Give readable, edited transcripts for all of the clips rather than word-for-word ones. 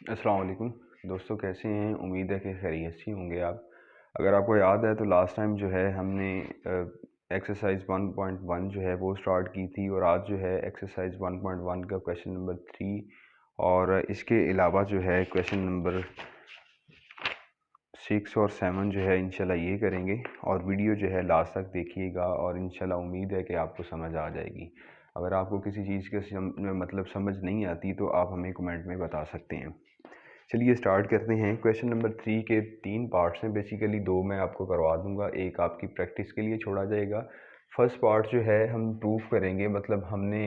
अस्सलाम वालेकुम दोस्तों, कैसे हैं? उम्मीद है कि खैरियत से होंगे आप। अगर आपको याद है तो लास्ट टाइम जो है हमने एक्सरसाइज 1.1 जो है वो स्टार्ट की थी, और आज जो है एक्सरसाइज 1.1 का क्वेश्चन नंबर 3 और इसके अलावा जो है क्वेश्चन नंबर 6 और 7 जो है इंशाल्लाह ये करेंगे। और वीडियो जो है लास्ट तक देखिएगा और इंशाल्लाह उम्मीद है कि आपको समझ आ जाएगी। अगर आपको किसी चीज़ के मतलब समझ नहीं आती तो आप हमें कमेंट में बता सकते हैं। चलिए स्टार्ट करते हैं। क्वेश्चन नंबर 3 के 3 पार्ट्स हैं, बेसिकली 2 मैं आपको करवा दूंगा, एक आपकी प्रैक्टिस के लिए छोड़ा जाएगा। फर्स्ट पार्ट जो है हम प्रूफ करेंगे, मतलब हमने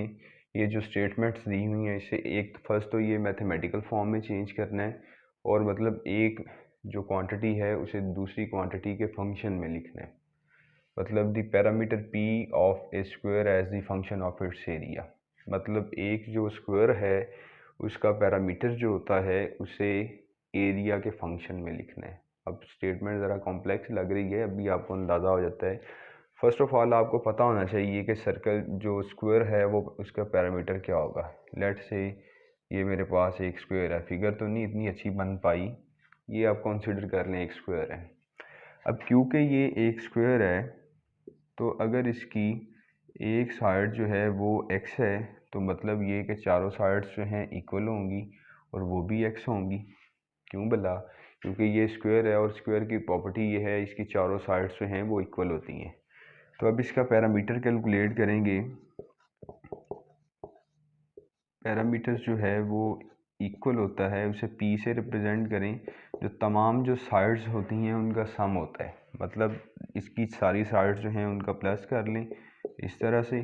ये जो स्टेटमेंट्स दी हुई हैं इसे एक फर्स्ट तो ये मैथमेटिकल फॉर्म में चेंज करना है, और मतलब एक जो क्वांटिटी है उसे दूसरी क्वांटिटी के फंक्शन में लिखना है। मतलब the parameter p of a square as the function of its area. मतलब एक जो स्क्वायर है उसका पैरामीटर जो होता है उसे एरिया के फंक्शन में लिखना है। अब स्टेटमेंट ज़रा कॉम्प्लेक्स लग रही है, अभी आपको अंदाज़ा हो जाता है। फर्स्ट ऑफ ऑल आपको पता होना चाहिए कि सर्कल जो स्क्वायर है वो उसका पैरामीटर क्या होगा। लेट्स से ये मेरे पास एक स्क्वायर है, फिगर तो नहीं इतनी अच्छी बन पाई, ये आप कंसिडर कर लें एक स्क्वायर है। अब क्योंकि ये एक स्क्वायर है तो अगर इसकी एक साइड जो है वो x है तो मतलब ये कि चारों साइड्स जो हैं इक्वल होंगी और वो भी x होंगी। क्यों भला? क्योंकि ये स्क्वायर है और स्क्वायर की प्रॉपर्टी ये है इसकी चारों साइड्स जो हैं वो इक्वल होती हैं। तो अब इसका पैरामीटर कैलकुलेट करेंगे। पैरामीटर जो है वो इक्वल होता है, उसे p से रिप्रेजेंट करें, जो तमाम जो साइड्स होती हैं उनका सम होता है। मतलब इसकी सारी साइड्स जो हैं उनका प्लस कर लें इस तरह से।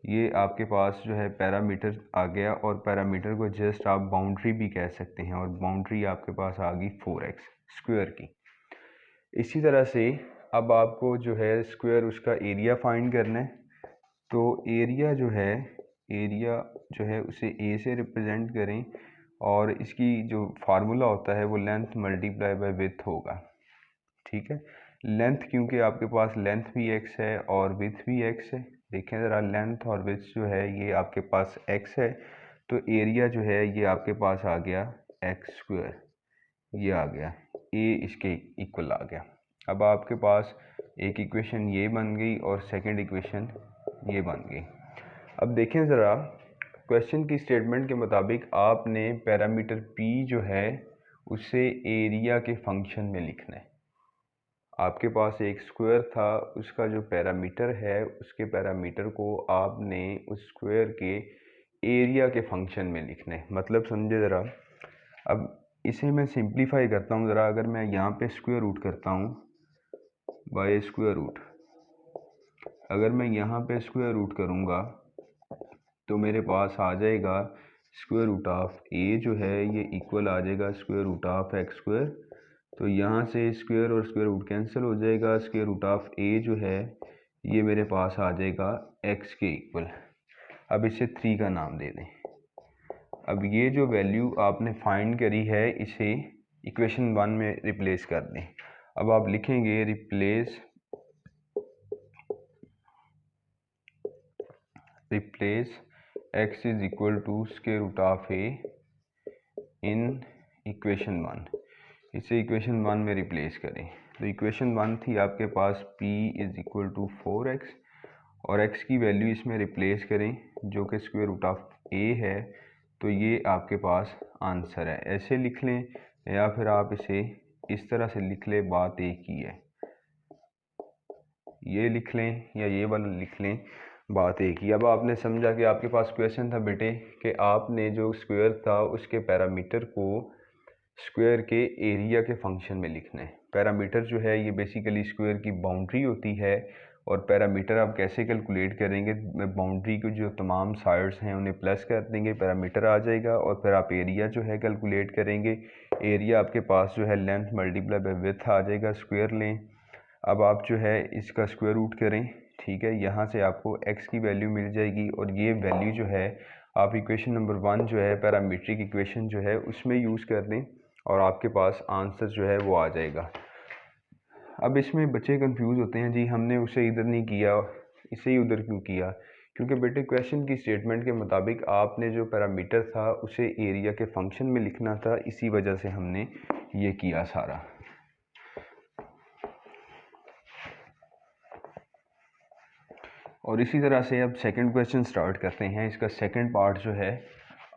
ये आपके पास जो है पैरामीटर आ गया, और पैरामीटर को जस्ट आप बाउंड्री भी कह सकते हैं, और बाउंड्री आपके पास आ गई 4x स्क्वायर की। इसी तरह से अब आपको जो है स्क्वायर उसका एरिया फाइंड करना है। तो एरिया जो है उसे a से रिप्रेजेंट करें, और इसकी जो फार्मूला होता है वो लेंथ मल्टीप्लाई बाय विड्थ होगा। ठीक है, लेंथ क्योंकि आपके पास लेंथ भी x है और विड्थ भी x है। देखें ज़रा, लेंथ और विड्थ जो है ये आपके पास x है, तो एरिया जो है ये आपके पास आ गया x स्क्वायर, ये आ गया, a इसके इक्वल आ गया। अब आपके पास एक इक्वेशन ये बन गई और सेकंड इक्वेशन ये बन गई। अब देखें ज़रा, क्वेश्चन की स्टेटमेंट के मुताबिक आपने पैरामीटर p जो है उसे एरिया के फंक्शन में लिखना है। आपके पास एक स्क्वायर था, उसका जो पैरामीटर है उसके पैरामीटर को आपने उस स्क्वायर के एरिया के फंक्शन में लिखना है। मतलब समझे ज़रा, अब इसे मैं सिंप्लीफाई करता हूँ ज़रा। अगर मैं यहाँ पे स्क्वायर रूट करता हूँ बाय स्क्वायर रूट, अगर मैं यहाँ पे स्क्वायर रूट करूँगा तो मेरे पास आ जाएगा स्क्वायर रूट ऑफ a जो है ये इक्वल आ जाएगा square root of x square. तो यहाँ से स्क्वायर और स्क्वायर रूट कैंसिल हो जाएगा, स्क्वायर रूट ऑफ a जो है ये मेरे पास आ जाएगा x के इक्वल। अब इसे 3 का नाम दे दें। अब ये जो वैल्यू आपने फाइंड करी है इसे इक्वेशन 1 में रिप्लेस कर दें। अब आप लिखेंगे replace x is equal to square root of a in equation 1। इसे इक्वेशन 1 में रिप्लेस करें। तो इक्वेशन 1 थी आपके पास p is equal to 4x, और x की वैल्यू इसमें रिप्लेस करें जो कि स्क्वायर रूट ऑफ a है। तो ये आपके पास आंसर है। ऐसे लिख लें या फिर आप इसे इस तरह से लिख लें, बात एक ही है। ये लिख लें या ये वाला लिख लें, बात एक ही। अब आपने समझा कि आपके पास क्वेश्चन था बेटे कि आपने जो स्क्वायर था उसके पैरामीटर को स्क्वायर के एरिया के फंक्शन में लिखना है। पैरामीटर जो है ये बेसिकली स्क्वायर की बाउंड्री होती है, और पैरामीटर आप कैसे कैलकुलेट करेंगे? बाउंड्री के जो तमाम साइड्स हैं उन्हें प्लस कर देंगे, पैरामीटर आ जाएगा, और फिर आप एरिया जो है कैलकुलेट करेंगे। एरिया आपके पास जो है लेंथ मल्टीप्लाई बाय विड्थ आ जाएगा, स्क्वायर लें। अब आप जो है इसका स्क्वायर रूट करें, ठीक है, यहाँ से आपको x की वैल्यू मिल जाएगी, और ये वैल्यू जो है आप इक्वेशन नंबर 1 जो है पैरामीट्रिक इक्वेशन जो है उसमें यूज़ कर दें, और आपके पास आंसर जो है वो आ जाएगा। अब इसमें बच्चे कंफ्यूज होते हैं, जी हमने उसे इधर नहीं किया, इसे ही उधर क्यों किया? क्योंकि बेटे क्वेश्चन की स्टेटमेंट के मुताबिक आपने जो पैरामीटर था उसे एरिया के फंक्शन में लिखना था, इसी वजह से हमने ये किया सारा। और इसी तरह से अब सेकंड क्वेश्चन स्टार्ट करते हैं। इसका सेकंड पार्ट जो है,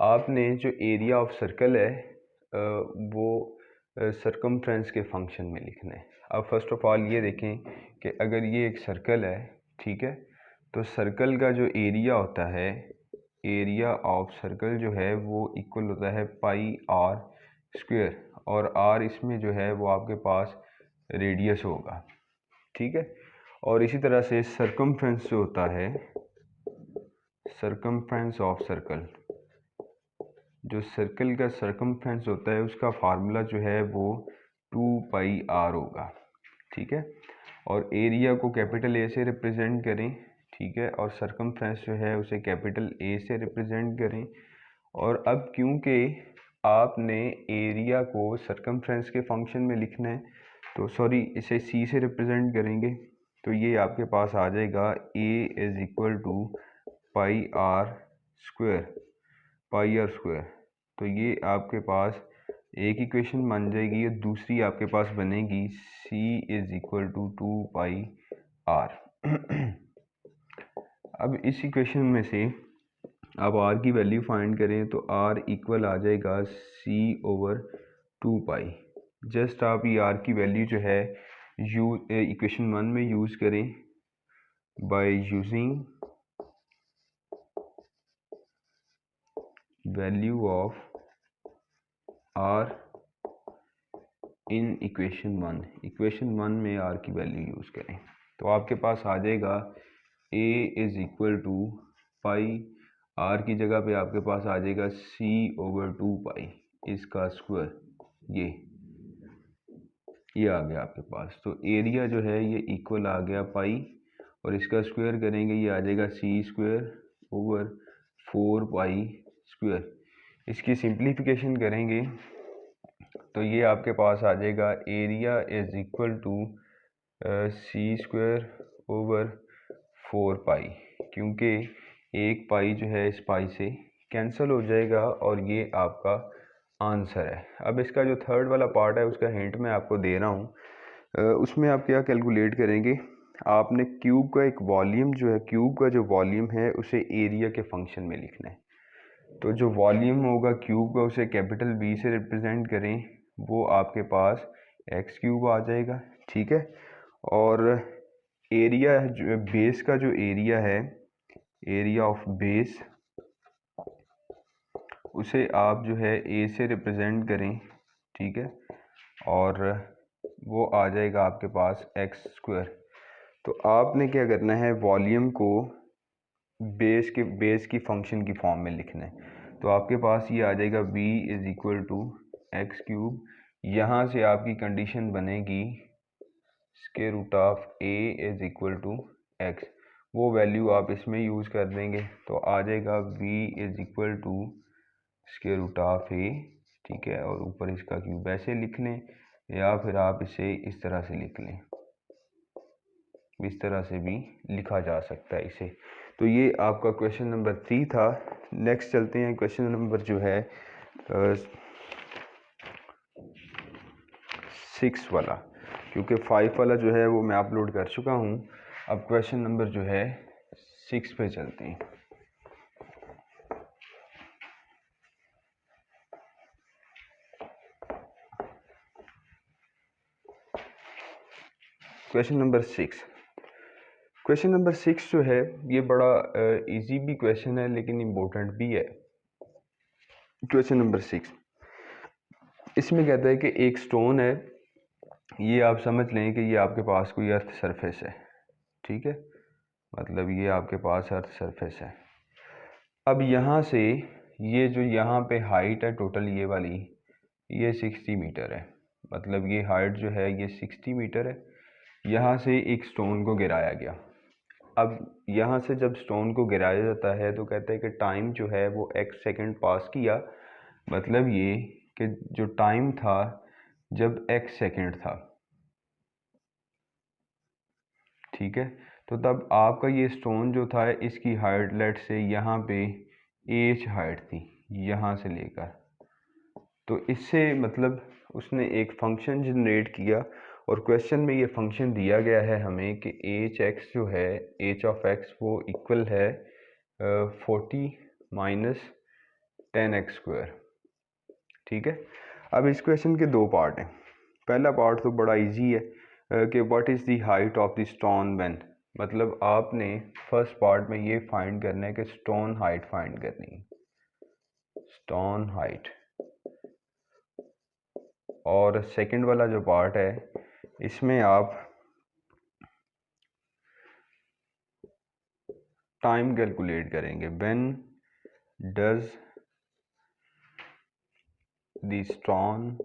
आपने जो एरिया ऑफ सर्कल है वो सरकमफ्रेंस के फंक्शन में लिखना है। अब फर्स्ट ऑफ ऑल ये देखें कि अगर ये एक सर्कल है, ठीक है, तो सर्कल का जो एरिया होता है, एरिया ऑफ सर्कल जो है वो इक्वल होता है पाई आर स्क्वायर, और आर इसमें जो है वो आपके पास रेडियस होगा, ठीक है। और इसी तरह से सरकमफ्रेंस जो होता है, सरकमफ्रेंस ऑफ सर्कल, जो सर्कल का सरकमफ्रेंस होता है उसका फार्मूला जो है वो 2 पाई आर होगा, ठीक है। और एरिया को कैपिटल ए से रिप्रेजेंट करें, ठीक है, और सरकमफ्रेंस जो है उसे कैपिटल ए से रिप्रेजेंट करें। और अब क्योंकि आपने एरिया को सरकमफ्रेंस के फंक्शन में लिखना है, तो सॉरी इसे सी से रिप्रेजेंट करेंगे, तो ये आपके पास आ जाएगा A is equal to pi R square, pi R square. तो ये आपके पास एक इक्वेशन बन जाएगी, और दूसरी आपके पास बनेगी c is equal to 2 pi r. अब इस इक्वेशन में से आप r की वैल्यू फाइंड करें तो r इक्वल आ जाएगा c ओवर 2 पाई। जस्ट आप ये r की वैल्यू जो है इक्वेशन 1 में यूज़ करें by using value of r in equation 1, equation 1 में r की वैल्यू यूज़ करें तो आपके पास आ जाएगा a is equal to pi, r की जगह पे आपके पास आ जाएगा c ओवर 2 पाई इसका स्क्वायर, ये आ गया आपके पास। तो एरिया जो है ये इक्वल आ गया पाई, और इसका स्क्वायर करेंगे ये आ जाएगा c square over 4 pi square. इसकी सिंप्लीफिकेशन करेंगे तो ये आपके पास आ जाएगा area is equal to c square over 4 pi, क्योंकि एक पाई जो है इस पाई से कैंसिल हो जाएगा, और ये आपका आंसर है। अब इसका जो थर्ड वाला पार्ट है उसका हिंट मैं आपको दे रहा हूँ। उसमें आप क्या कैलकुलेट करेंगे, आपने क्यूब का एक वॉल्यूम जो है, क्यूब का जो वॉल्यूम है उसे एरिया के फंक्शन में लिखना है। तो जो वॉल्यूम होगा क्यूब का उसे कैपिटल बी से रिप्रेजेंट करें, वो आपके पास एक्स क्यूब आ जाएगा, ठीक है। और एरिया जो बेस का जो एरिया है, एरिया ऑफ बेस, उसे आप जो है ए से रिप्रेजेंट करें, ठीक है, और वो आ जाएगा आपके पास एक्स स्क्वायर। तो आपने क्या करना है, वॉल्यूम को बेस की फंक्शन की फॉर्म में लिखना है। तो आपके पास ये आ जाएगा v is equal to x cube. यहाँ से आपकी कंडीशन बनेगी square root of a is equal to x, वो वैल्यू आप इसमें यूज़ कर देंगे तो आ जाएगा v is equal to square root of a, ठीक है, और ऊपर इसका क्यूब ऐसे लिख लें, या फिर आप इसे इस तरह से लिख लें, इस तरह से भी लिखा जा सकता है इसे। तो ये आपका क्वेश्चन नंबर 3 था। नेक्स्ट चलते हैं क्वेश्चन नंबर जो है 6 वाला, क्योंकि 5 वाला जो है वो मैं अपलोड कर चुका हूँ। अब क्वेश्चन नंबर जो है 6 पे चलते हैं। क्वेश्चन नंबर 6, क्वेश्चन नंबर 6 जो है ये बड़ा इजी भी क्वेश्चन है लेकिन इम्पोर्टेंट भी है। क्वेश्चन नंबर 6 इसमें कहता है कि एक स्टोन है, ये आप समझ लें कि ये आपके पास कोई अर्थ सरफेस है, ठीक है, मतलब ये आपके पास अर्थ सरफेस है। अब यहाँ से ये जो यहाँ पे हाइट है टोटल ये वाली, ये 60 मीटर है, मतलब ये हाइट जो है ये 60 मीटर है। यहाँ से एक स्टोन को गिराया गया। अब यहाँ से जब स्टोन को गिराया जाता है तो कहते हैं कि टाइम जो है वो x सेकंड पास किया, मतलब ये कि जो टाइम था जब x सेकंड था, ठीक है, तो तब आपका ये स्टोन जो था इसकी हाइट लेट से यहाँ पे h हाइट थी यहाँ से लेकर, तो इससे मतलब उसने एक फंक्शन जनरेट किया और क्वेश्चन में ये फंक्शन दिया गया है हमें कि एच एक्स जो है एच ऑफ एक्स वो इक्वल है 40 माइनस 10x²। ठीक है, अब इस क्वेश्चन के दो पार्ट हैं। पहला पार्ट तो बड़ा इजी है कि what is the height of the stone when, मतलब आपने फर्स्ट पार्ट में ये फाइंड करना है कि स्टोन हाइट फाइंड करनी है, स्टोन हाइट। और सेकंड वाला जो पार्ट है इसमें आप टाइम कैलकुलेट करेंगे, when does the stone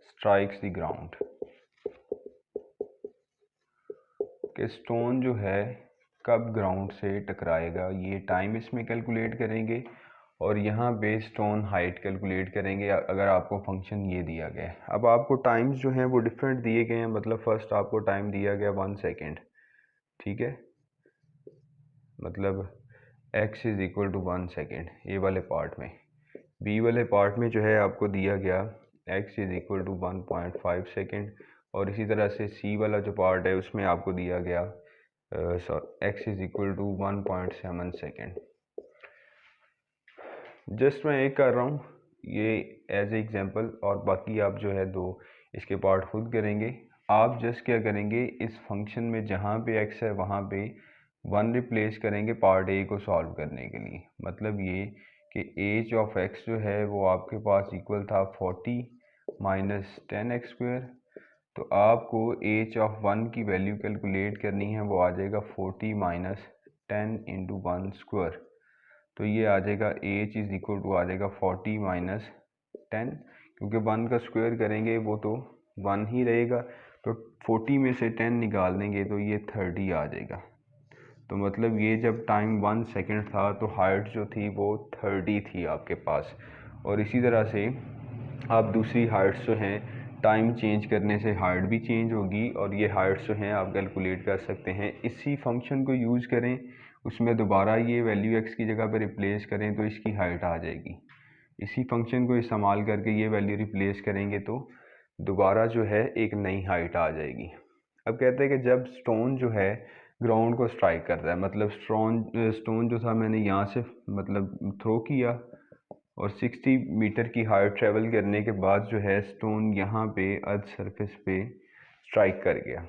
strikes the ground, कि स्टोन जो है कब ग्राउंड से टकराएगा, ये टाइम इसमें कैलकुलेट करेंगे और यहाँ पे स्टोन हाइट कैलकुलेट करेंगे अगर आपको फंक्शन ये दिया गया है। अब आपको टाइम्स जो हैं वो डिफरेंट दिए गए हैं, मतलब फर्स्ट आपको टाइम दिया गया 1 सेकेंड, ठीक है, मतलब x is equal to 1 second ये वाले पार्ट में। बी वाले पार्ट में जो है आपको दिया गया x is equal to 1.5 second, और इसी तरह से सी वाला जो पार्ट है उसमें आपको दिया गया x is equal to 1.7 second. Just मैं एक कर रहा हूँ ये एज ए एग्जांपल, और बाकी आप जो है दो इसके पार्ट खुद करेंगे। आप जस्ट क्या करेंगे, इस फंक्शन में जहाँ पे x है वहाँ पे 1 रिप्लेस करेंगे पार्ट ए को सॉल्व करने के लिए। मतलब ये कि एच ऑफ x जो है वो आपके पास इक्वल था 40 माइनस 10x², तो आपको एच ऑफ 1 की वैल्यू कैलकुलेट करनी है, वो आ जाएगा 40 माइनस 10 इंटू 1², तो ये आ जाएगा एच इज़ इक्वल टू आ जाएगा 40 माइनस 10, क्योंकि 1 का स्क्वायर करेंगे वो तो 1 ही रहेगा, तो 40 में से 10 निकाल देंगे तो ये 30 आ जाएगा। तो मतलब ये जब टाइम 1 सेकेंड था तो हाइट जो थी वो 30 थी आपके पास। और इसी तरह से आप दूसरी हाइट्स जो हैं टाइम चेंज करने से हाइट भी चेंज होगी, और ये हाइट्स जो हैं आप कैलकुलेट कर सकते हैं। इसी फंक्शन को यूज़ करें, उसमें दोबारा ये वैल्यू x की जगह पर रिप्लेस करें तो इसकी हाइट आ जाएगी। इसी फंक्शन को इस्तेमाल करके ये वैल्यू रिप्लेस करेंगे तो दोबारा जो है एक नई हाइट आ जाएगी। अब कहते हैं कि जब स्टोन जो है ग्राउंड को स्ट्राइक करता है, मतलब स्टोन जो था मैंने यहाँ से मतलब थ्रो किया और 60 मीटर की हाइट ट्रेवल करने के बाद जो है स्टोन यहाँ पे अर्थ सरफेस पे स्ट्राइक कर गया,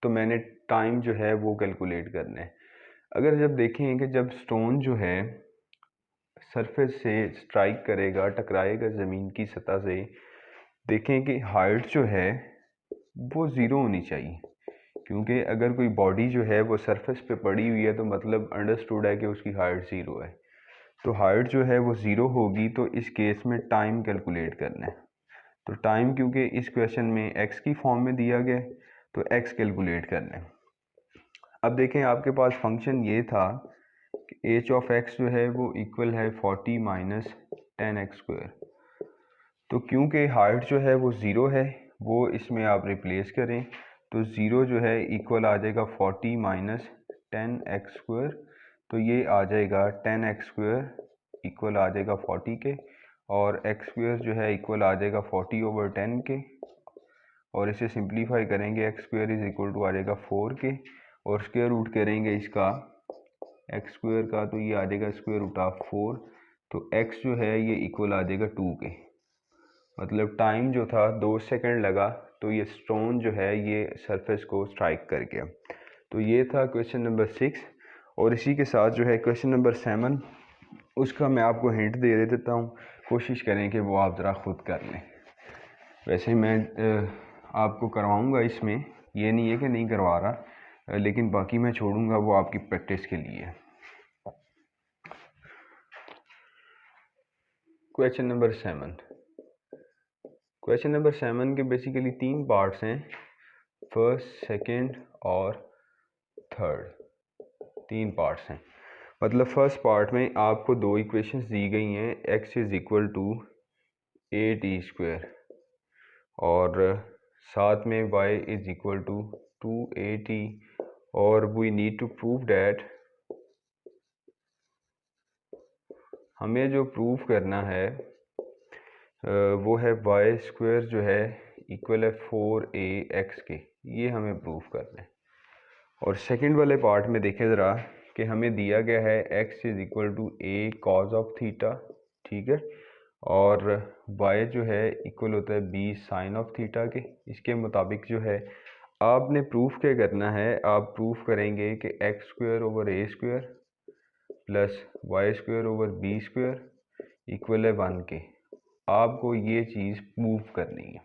तो मैंने टाइम जो है वो कैलकुलेट करना है। अगर जब देखें कि जब स्टोन जो है सरफेस से स्ट्राइक करेगा, टकराएगा ज़मीन की सतह से, देखें कि हाइट जो है वो ज़ीरो होनी चाहिए, क्योंकि अगर कोई बॉडी जो है वो सरफेस पे पड़ी हुई है तो मतलब अंडरस्टूड है कि उसकी हाइट ज़ीरो है। तो हाइट जो है वो ज़ीरो होगी, तो इस केस में टाइम कैलकुलेट करना है। तो टाइम क्योंकि इस क्वेश्चन में x की फॉर्म में दिया गया तो x कैलकुलेट करना है। अब देखें आपके पास फंक्शन ये था कि एच ऑफ x जो है वो इक्वल है 40 माइनस 10x²। तो क्योंकि हाइट जो है वो ज़ीरो है वो इसमें आप रिप्लेस करें, तो ज़ीरो जो है इक्वल आ जाएगा 40 माइनस 10x², तो ये आ जाएगा 10x² इक्वल आ जाएगा 40 के, और x² जो है इक्वल आ जाएगा 40/10 के, और इसे सिंप्लीफाई करेंगे x² इज़ इक्वल टू आ जाएगा 4 के, और स्क्वायर रूट करेंगे इसका x² का, तो ये आ जाएगा स्क्वायर रूट ऑफ 4, तो x जो है ये इक्वल आ जाएगा 2 के। मतलब टाइम जो था 2 सेकंड लगा, तो ये स्टोन जो है ये सरफेस को स्ट्राइक कर गया। तो ये था क्वेश्चन नंबर 6, और इसी के साथ जो है क्वेश्चन नंबर 7 उसका मैं आपको हिंट दे देता हूँ, कोशिश करें कि वो आप ज़रा खुद कर लें। वैसे मैं आपको करवाऊँगा इसमें, ये नहीं है कि नहीं करवा रहा, लेकिन बाकी मैं छोड़ूंगा वो आपकी प्रैक्टिस के लिए। क्वेश्चन नंबर 7, क्वेश्चन नंबर 7 के बेसिकली 3 पार्ट्स हैं, फर्स्ट, सेकंड और थर्ड, 3 पार्ट्स हैं। मतलब फर्स्ट पार्ट में आपको दो इक्वेशंस दी गई हैं, x is equal to 8t² और साथ में y is equal to 2at और we need to prove that, हमें जो प्रूव करना है वो है वाई स्क्वायर जो है इक्वल है 4ax के, ये हमें प्रूव करना है। और सेकंड वाले पार्ट में देखें ज़रा कि हमें दिया गया है x is equal to a cos ऑफ थीटा, ठीक है, और y जो है इक्वल होता है b साइन ऑफ थीटा के। इसके मुताबिक जो है आपने प्रूफ क्या करना है, आप प्रूफ करेंगे कि x square over a square plus y square over b square equal है 1 के। आपको ये चीज़ प्रूव करनी है।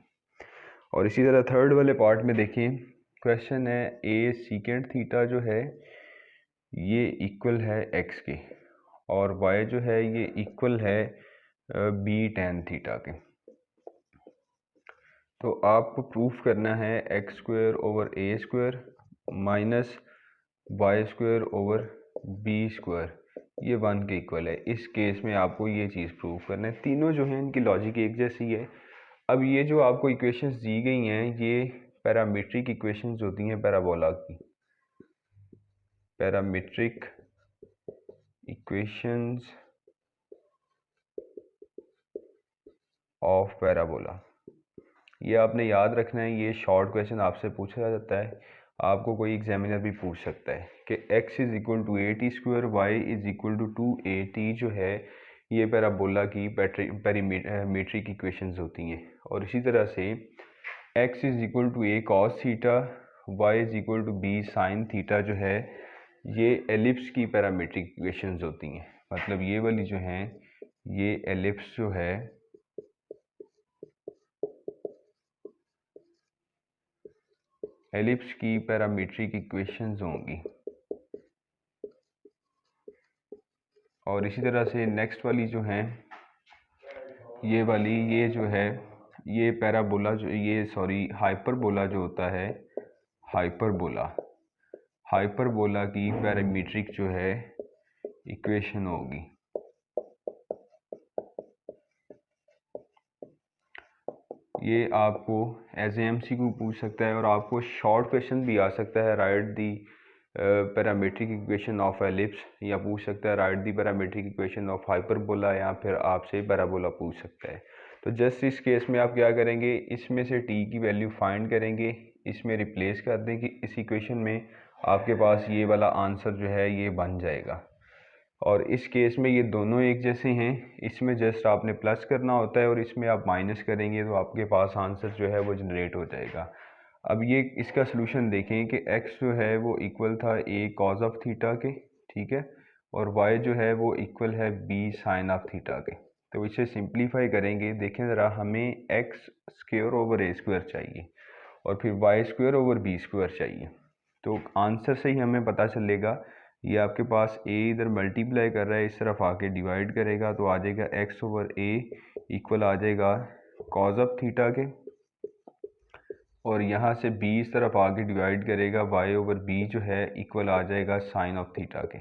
और इसी तरह थर्ड वाले पार्ट में देखें, क्वेश्चन है a सीकेंड थीटा जो है ये इक्वल है x के और y जो है ये इक्वल है b tan थीटा के। तो आपको प्रूफ करना है x square over a square minus y square over b square ये 1 के इक्वल है। इस केस में आपको ये चीज़ प्रूव करना है। तीनों जो हैं इनकी लॉजिक एक जैसी है। अब ये जो आपको इक्वेशंस दी गई हैं ये पैरामीट्रिक इक्वेशंस होती हैं पैराबोला की, पैरामीट्रिक इक्वेशंस ऑफ पैराबोला। ये आपने याद रखना है, ये शॉर्ट क्वेश्चन आपसे पूछा जाता है, आपको कोई एग्जामिनर भी पूछ सकता है कि x is equal to a t square y is equal to 2at जो है ये पैराबोला की पैरामीट्रिक इक्वेशंस होती हैं। और इसी तरह से x is equal to a cos theta y is equal to b sine theta जो है ये एलिप्स की पैरामीट्रिक इक्वेशंस होती हैं। मतलब ये वाली जो हैं ये एलिप्स जो है एलिप्स की पैरामीट्रिक इक्वेशंस होंगी। और इसी तरह से नेक्स्ट वाली जो हैं ये वाली, ये जो है ये पैराबोला जो ये सॉरी हाइपरबोला जो होता है, हाइपरबोला की पैरामीट्रिक जो है इक्वेशन होगी। ये आपको एज एमसीक्यू पूछ सकता है और आपको शॉर्ट क्वेश्चन भी आ सकता है, right the parametric equation of ellipse, या पूछ सकता है right the parametric equation of hyperbola, या फिर आपसे पैराबोला पूछ सकता है। तो जस्ट इस केस में आप क्या करेंगे, इसमें से t की वैल्यू फाइंड करेंगे, इसमें रिप्लेस कर दें कि इस इक्वेशन में आपके पास ये वाला आंसर जो है ये बन जाएगा। और इस केस में ये दोनों एक जैसे हैं, इसमें जस्ट आपने प्लस करना होता है और इसमें आप माइनस करेंगे तो आपके पास आंसर जो है वो जनरेट हो जाएगा। अब ये इसका सलूशन देखें कि x जो है वो इक्वल था a कॉज ऑफ थीटा के, ठीक है, और y जो है वो इक्वल है b साइन ऑफ थीटा के। तो इसे सिंप्लीफाई करेंगे, देखें ज़रा, हमें x square over a square चाहिए और फिर y square over b square चाहिए। तो आंसर से ही हमें पता चलेगा, ये आपके पास a इधर मल्टीप्लाई कर रहा है, इस तरफ आके डिवाइड करेगा तो आ जाएगा x ओवर a इक्वल आ जाएगा कॉज ऑफ थीटा के, और यहाँ से b इस तरफ आगे डिवाइड करेगा, y ओवर b जो है इक्वल आ जाएगा साइन ऑफ थीटा के।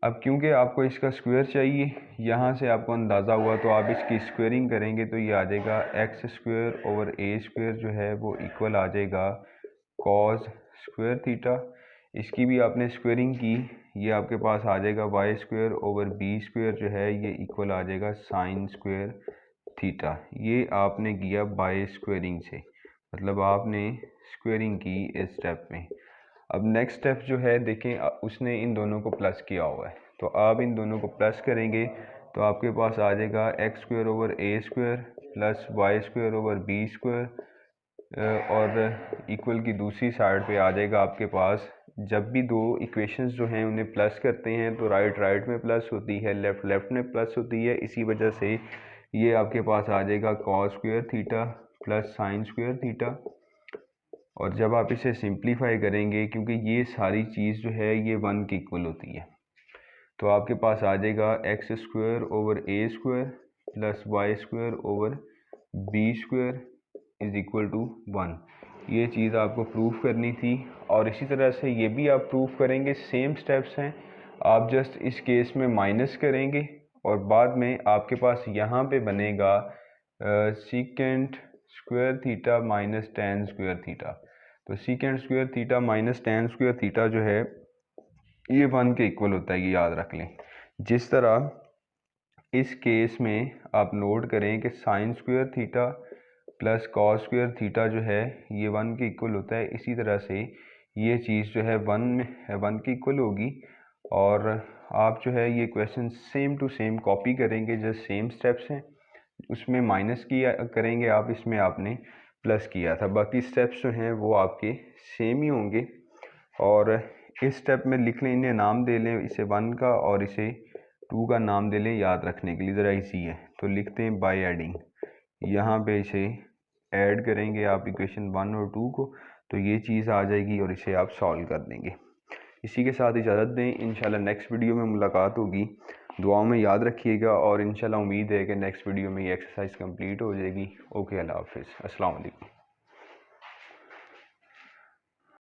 अब क्योंकि आपको इसका स्क्वायर चाहिए, यहाँ से आपको अंदाज़ा हुआ तो आप इसकी स्क्वायरिंग करेंगे तो ये आ जाएगा x square over a square जो है वो इक्वल आ जाएगा कॉज स्क्वायर थीटा। इसकी भी आपने स्क्वायरिंग की, ये आपके पास आ जाएगा y square over b square जो है ये इक्वल आ जाएगा साइन स्क्वायर थीटा। ये आपने किया बाय स्क्वायरिंग से, मतलब आपने स्क्वायरिंग की इस स्टेप में। अब नेक्स्ट स्टेप जो है देखें, उसने इन दोनों को प्लस किया हुआ है, तो आप इन दोनों को प्लस करेंगे तो आपके पास आ जाएगा x square over a square plus y square over b square, और इक्वल की दूसरी साइड पे आ जाएगा आपके पास, जब भी दो इक्वेशंस जो हैं उन्हें प्लस करते हैं तो राइट में प्लस होती है, लेफ़्ट में प्लस होती है। इसी वजह से ये आपके पास आ जाएगा cos square theta plus sine square theta. और जब आप इसे सिंप्लीफाई करेंगे, क्योंकि ये सारी चीज़ जो है ये 1 की इक्वल होती है, तो आपके पास आ जाएगा x square over a square plus y square over b square is equal to 1। ये चीज़ आपको प्रूफ करनी थी। और इसी तरह से ये भी आप प्रूफ करेंगे, सेम स्टेप्स हैं, आप जस्ट इस केस में माइनस करेंगे और बाद में आपके पास यहाँ पे बनेगा secant square theta minus tan square theta. तो secant square theta minus tan square theta जो है ये 1 के इक्वल होता है, ये याद रख लें। जिस तरह इस केस में आप नोट करें कि sine square theta plus cos square theta जो है ये 1 के इक्वल होता है, इसी तरह से ये चीज़ जो है 1 के इक्वल होगी। और आप जो है ये question same to same copy करेंगे, जस्ट सेम स्टेप्स हैं, उसमें माइनस किया करेंगे आप, इसमें आपने प्लस किया था, बाकी स्टेप्स जो हैं वो आपके सेम ही होंगे। और इस स्टेप में लिख लें, इन्हें नाम दे लें, इसे 1 का और इसे 2 का नाम दे लें याद रखने के लिए, ज़रा इजी है। तो लिखते हैं बाय एडिंग, यहाँ पे इसे ऐड करेंगे आप इक्वेशन 1 और 2 को, तो ये चीज़ आ जाएगी और इसे आप सॉल्व कर देंगे। इसी के साथ इजाज़त दें, इंशाल्लाह नेक्स्ट वीडियो में मुलाकात होगी। दुआओं में याद रखिएगा और इंशाल्लाह उम्मीद है कि नेक्स्ट वीडियो में ये एक्सरसाइज कंप्लीट हो जाएगी। ओके, अल्लाह हाफिज़, अस्सलाम वालेकुम।